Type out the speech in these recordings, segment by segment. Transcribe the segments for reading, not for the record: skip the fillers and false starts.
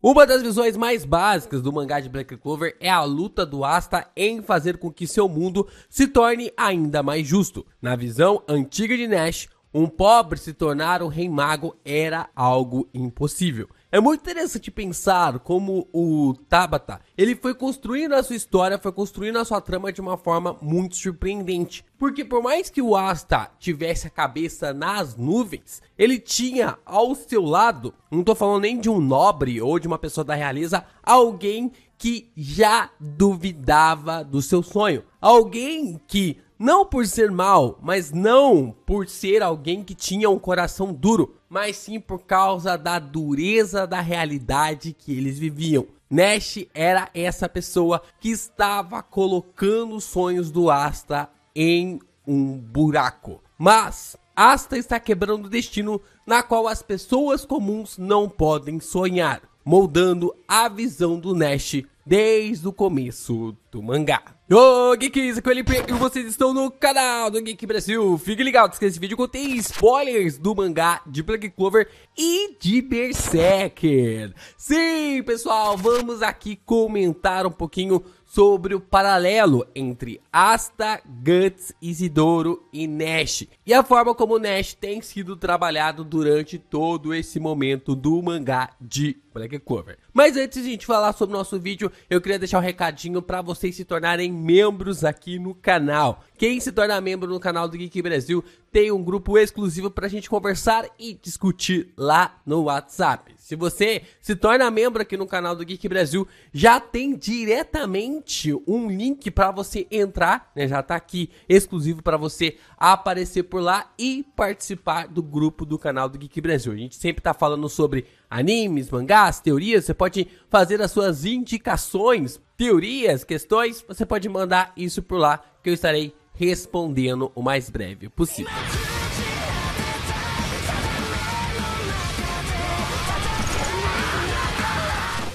Uma das visões mais básicas do mangá de Black Clover é a luta do Asta em fazer com que seu mundo se torne ainda mais justo. Na visão antiga de Nash, um pobre se tornar o Rei Mago era algo impossível. É muito interessante pensar como o Tabata, ele foi construindo a sua história, foi construindo a sua trama de uma forma muito surpreendente. Porque por mais que o Asta tivesse a cabeça nas nuvens, ele tinha ao seu lado, não tô falando nem de um nobre ou de uma pessoa da realeza, alguém que já duvidava do seu sonho. Alguém que, não por ser mal, mas não por ser alguém que tinha um coração duro, mas sim por causa da dureza da realidade que eles viviam. Nash era essa pessoa que estava colocando os sonhos do Asta em um buraco. Mas Asta está quebrando o destino na qual as pessoas comuns não podem sonhar, moldando a visão do Nash desde o começo do mangá. Ô Geeks, aqui é o LP e vocês estão no canal do Geek Brasil. Fiquem ligados que esse vídeo contém spoilers do mangá de Black Clover e de Berserker. Sim, pessoal, vamos aqui comentar um pouquinho sobre o paralelo entre Asta, Guts, Isidoro e Nash, e a forma como Nash tem sido trabalhado durante todo esse momento do mangá de Black Clover. Mas antes de a gente falar sobre o nosso vídeo, eu queria deixar um recadinho para vocês se tornarem membros aqui no canal. Quem se torna membro no canal do Geek Brasil tem um grupo exclusivo para a gente conversar e discutir lá no WhatsApp. Se você se torna membro aqui no canal do Geek Brasil, já tem diretamente um link para você entrar, né? Já tá aqui exclusivo para você aparecer por lá e participar do grupo do canal do Geek Brasil. A gente sempre tá falando sobre animes, mangás, teorias. Você pode fazer as suas indicações, teorias, questões. Você pode mandar isso por lá que eu estarei respondendo o mais breve possível.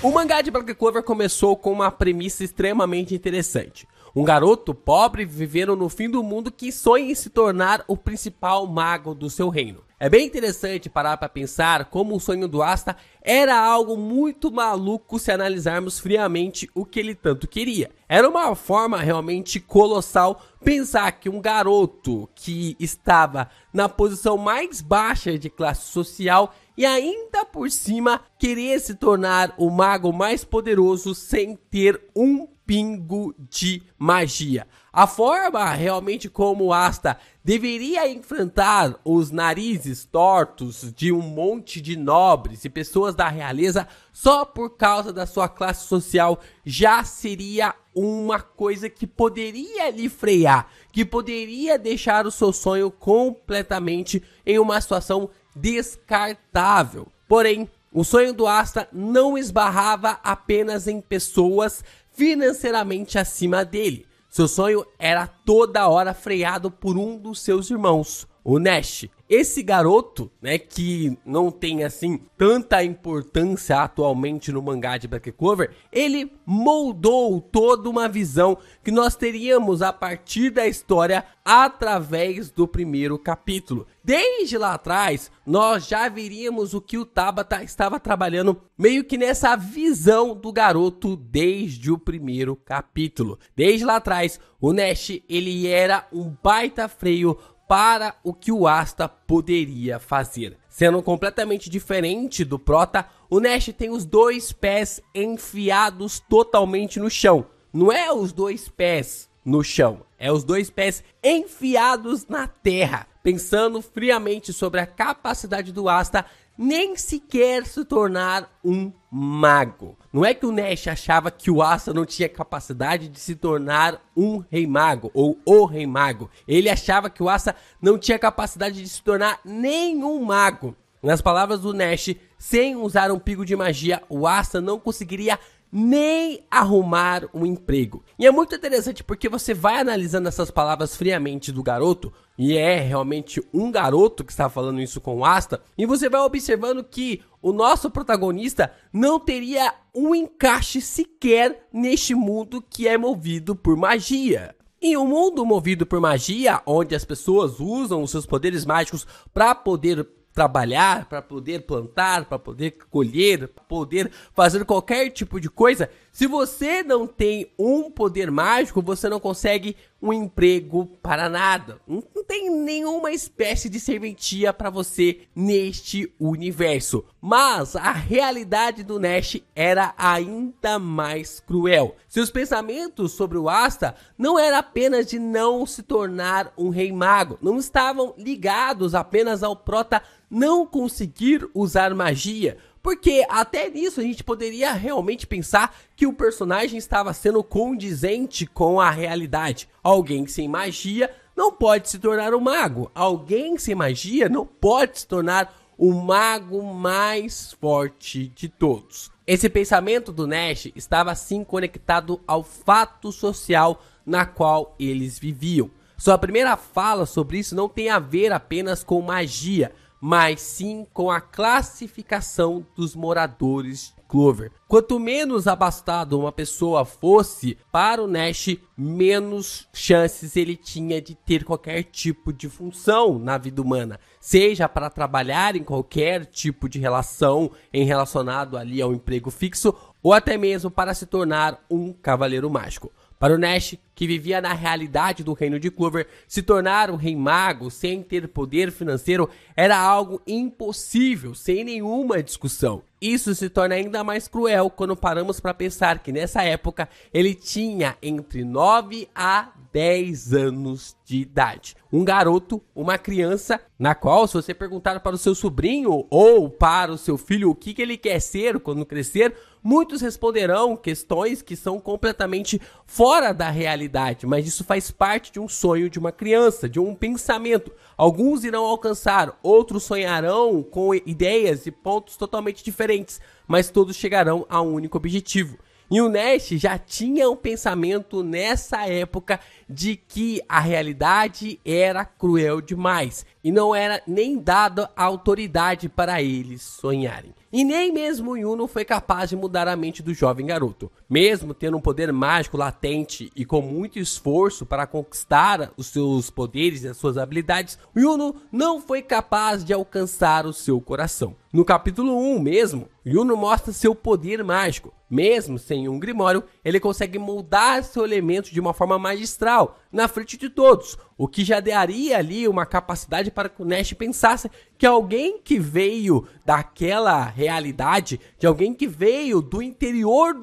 O mangá de Black Clover começou com uma premissa extremamente interessante. Um garoto pobre vivendo no fim do mundo que sonha em se tornar o principal mago do seu reino. É bem interessante parar para pensar como o sonho do Asta era algo muito maluco se analisarmos friamente o que ele tanto queria. Era uma forma realmente colossal pensar que um garoto que estava na posição mais baixa de classe social e ainda por cima querer se tornar o mago mais poderoso sem ter um pingo de magia. A forma realmente como Asta deveria enfrentar os narizes tortos de um monte de nobres e pessoas da realeza só por causa da sua classe social já seria uma coisa que poderia lhe frear, que poderia deixar o seu sonho completamente em uma situação descartável. Porém, o sonho do Asta não esbarrava apenas em pessoas financeiramente acima dele. Seu sonho era toda hora freado por um dos seus irmãos, o Nash. Esse garoto, né, que não tem assim tanta importância atualmente no mangá de Black Clover, ele moldou toda uma visão que nós teríamos a partir da história através do primeiro capítulo. Desde lá atrás, nós já veríamos o que o Tabata estava trabalhando meio que nessa visão do garoto desde o primeiro capítulo. Desde lá atrás, o Nash, ele era um baita freio para o que o Asta poderia fazer. Sendo completamente diferente do Prota, o Nash tem os dois pés enfiados totalmente no chão. Não é os dois pés no chão, é os dois pés enfiados na terra. Pensando friamente sobre a capacidade do Asta nem sequer se tornar um mago. Não é que o Nash achava que o Asta não tinha capacidade de se tornar um rei mago ou o rei mago. Ele achava que o Asta não tinha capacidade de se tornar nenhum mago. Nas palavras do Nash, sem usar um pingo de magia, o Asta não conseguiria nem arrumar um emprego. E é muito interessante porque você vai analisando essas palavras friamente do garoto, e é realmente um garoto que está falando isso com o Asta, e você vai observando que o nosso protagonista não teria um encaixe sequer neste mundo que é movido por magia. Em um mundo movido por magia, onde as pessoas usam os seus poderes mágicos para poder trabalhar, para poder plantar, para poder colher, para poder fazer qualquer tipo de coisa. Se você não tem um poder mágico, você não consegue um emprego para nada. Não tem nenhuma espécie de serventia para você neste universo. Mas a realidade do Nash era ainda mais cruel. Seus pensamentos sobre o Asta não era apenas de não se tornar um rei mago. Não estavam ligados apenas ao prota não conseguir usar magia. Porque até nisso a gente poderia realmente pensar que o personagem estava sendo condizente com a realidade. Alguém sem magia não pode se tornar um mago. Alguém sem magia não pode se tornar o mago mais forte de todos. Esse pensamento do Nash estava assim conectado ao fato social na qual eles viviam. Sua primeira fala sobre isso não tem a ver apenas com magia, mas sim com a classificação dos moradores de Clover. Quanto menos abastado uma pessoa fosse, para o Nash, menos chances ele tinha de ter qualquer tipo de função na vida humana, seja para trabalhar em qualquer tipo de relação relacionado ali ao emprego fixo, ou até mesmo para se tornar um cavaleiro mágico. Para o Nash, que vivia na realidade do reino de Clover, se tornar um rei mago sem ter poder financeiro era algo impossível, sem nenhuma discussão. Isso se torna ainda mais cruel quando paramos para pensar que nessa época ele tinha entre 9 a 10 anos de idade. Um garoto, uma criança, na qual se você perguntar para o seu sobrinho ou para o seu filho o que ele quer ser quando crescer, muitos responderão questões que são completamente fora da realidade, mas isso faz parte de um sonho de uma criança, de um pensamento. Alguns irão alcançar, outros sonharão com ideias e pontos totalmente diferentes, mas todos chegarão a um único objetivo. E o Nash já tinha um pensamento nessa época de que a realidade era cruel demais e não era nem dada a autoridade para eles sonharem. E nem mesmo o Yuno foi capaz de mudar a mente do jovem garoto. Mesmo tendo um poder mágico latente e com muito esforço para conquistar os seus poderes e as suas habilidades, o Yuno não foi capaz de alcançar o seu coração. No capítulo 1 mesmo, Yuno mostra seu poder mágico. Mesmo sem um grimório, ele consegue moldar seu elemento de uma forma magistral, na frente de todos, o que já daria ali uma capacidade para que o Nash pensasse que alguém que veio daquela realidade, de alguém que veio do interior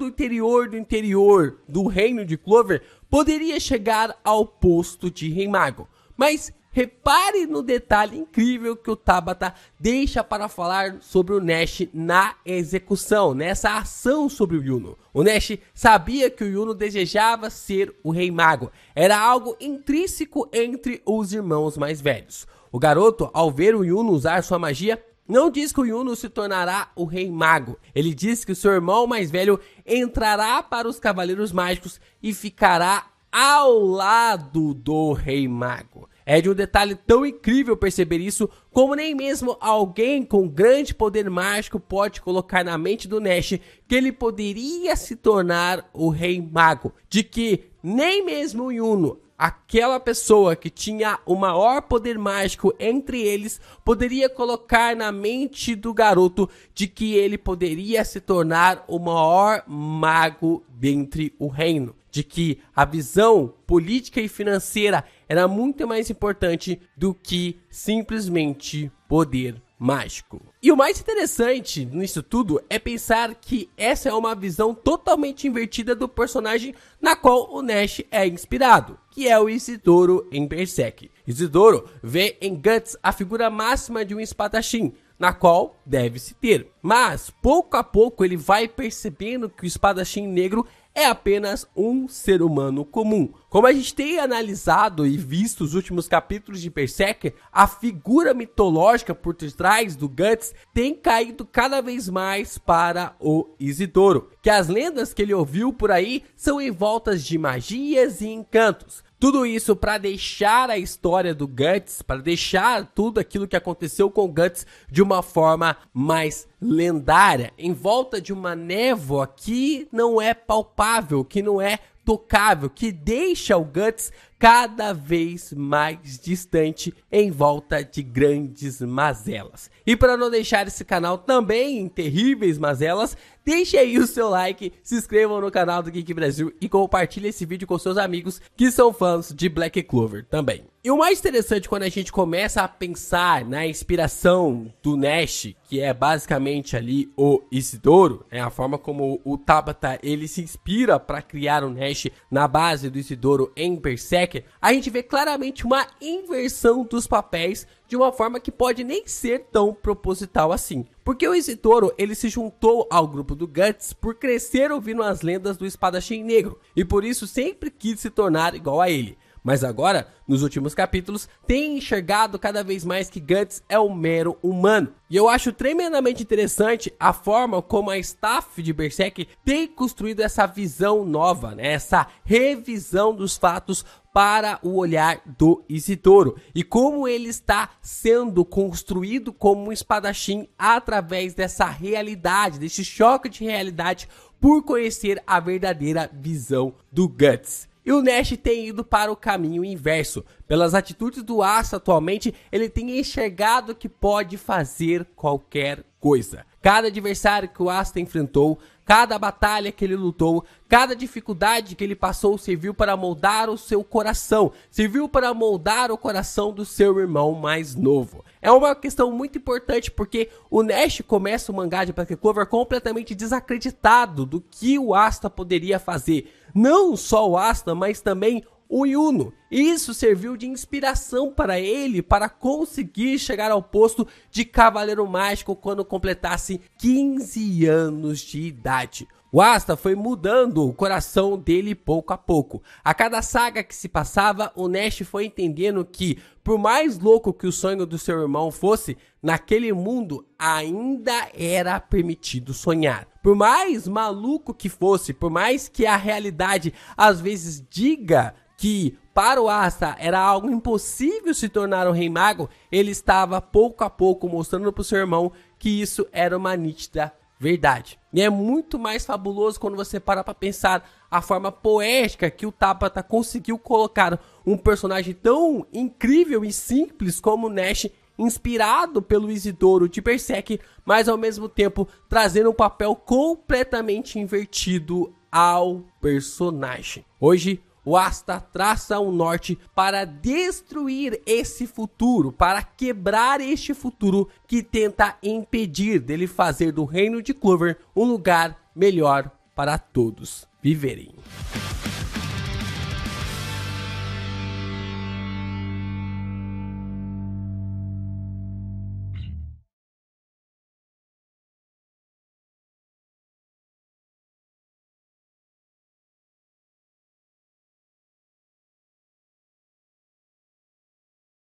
do reino de Clover, poderia chegar ao posto de rei mago. Mas repare no detalhe incrível que o Tabata deixa para falar sobre o Nash na execução, nessa ação sobre o Yuno. O Nash sabia que o Yuno desejava ser o rei mago. Era algo intrínseco entre os irmãos mais velhos. O garoto, ao ver o Yuno usar sua magia, não diz que o Yuno se tornará o rei mago. Ele diz que o seu irmão mais velho entrará para os Cavaleiros Mágicos e ficará ao lado do rei mago. É de um detalhe tão incrível perceber isso, como nem mesmo alguém com grande poder mágico pode colocar na mente do Nash que ele poderia se tornar o rei mago. De que nem mesmo o Yuno, aquela pessoa que tinha o maior poder mágico entre eles, poderia colocar na mente do garoto de que ele poderia se tornar o maior mago dentre o reino. De que a visão política e financeira era muito mais importante do que simplesmente poder mágico. E o mais interessante nisso tudo é pensar que essa é uma visão totalmente invertida do personagem na qual o Nash é inspirado, que é o Isidoro em Berserk. Isidoro vê em Guts a figura máxima de um espadachim, na qual deve se ter. Mas, pouco a pouco, ele vai percebendo que o espadachim negro é apenas um ser humano comum. Como a gente tem analisado e visto os últimos capítulos de Berserk, a figura mitológica por trás do Guts tem caído cada vez mais para o Isidoro, que as lendas que ele ouviu por aí são em voltas de magias e encantos. Tudo isso para deixar a história do Guts, para deixar tudo aquilo que aconteceu com o Guts de uma forma mais lendária, em volta de uma névoa que não é palpável, que não é tocável, que deixa o Guts cada vez mais distante em volta de grandes mazelas. E para não deixar esse canal também em terríveis mazelas, deixe aí o seu like, se inscrevam no canal do Geek Brasil e compartilhe esse vídeo com seus amigos que são fãs de Black Clover também. E o mais interessante quando a gente começa a pensar na inspiração do Nash, que é basicamente ali o Isidoro, a forma como o Tabata ele se inspira para criar o Nash na base do Isidoro em Berserker, a gente vê claramente uma inversão dos papéis de uma forma que pode nem ser tão proposital assim. Porque o Isidoro ele se juntou ao grupo do Guts por crescer ouvindo as lendas do Espadachim Negro e por isso sempre quis se tornar igual a ele. Mas agora, nos últimos capítulos, tem enxergado cada vez mais que Guts é um mero humano. E eu acho tremendamente interessante a forma como a staff de Berserk tem construído essa visão nova, né? Essa revisão dos fatos para o olhar do Isidoro. E como ele está sendo construído como um espadachim através dessa realidade, desse choque de realidade por conhecer a verdadeira visão do Guts. E o Nash tem ido para o caminho inverso. Pelas atitudes do Asta atualmente, ele tem enxergado que pode fazer qualquer coisa. Cada adversário que o Asta enfrentou, cada batalha que ele lutou, cada dificuldade que ele passou serviu para moldar o seu coração, serviu para moldar o coração do seu irmão mais novo. É uma questão muito importante porque o Nash começa o mangá de Black Clover completamente desacreditado do que o Asta poderia fazer. Não só o Asta, mas também o Yuno. Isso serviu de inspiração para ele para conseguir chegar ao posto de Cavaleiro Mágico quando completasse 15 anos de idade. O Asta foi mudando o coração dele pouco a pouco. A cada saga que se passava, o Nash foi entendendo que, por mais louco que o sonho do seu irmão fosse, naquele mundo ainda era permitido sonhar. Por mais maluco que fosse, por mais que a realidade às vezes diga que para o Asta era algo impossível se tornar um Rei Mago, ele estava pouco a pouco mostrando para o seu irmão que isso era uma nítida verdade. E é muito mais fabuloso quando você para pensar a forma poética que o Tabata conseguiu colocar um personagem tão incrível e simples como o Nash, inspirado pelo Isidoro de Berserk, mas ao mesmo tempo trazendo um papel completamente invertido ao personagem. Hoje, o Asta traça um norte para destruir esse futuro, para quebrar este futuro que tenta impedir dele fazer do reino de Clover um lugar melhor para todos viverem.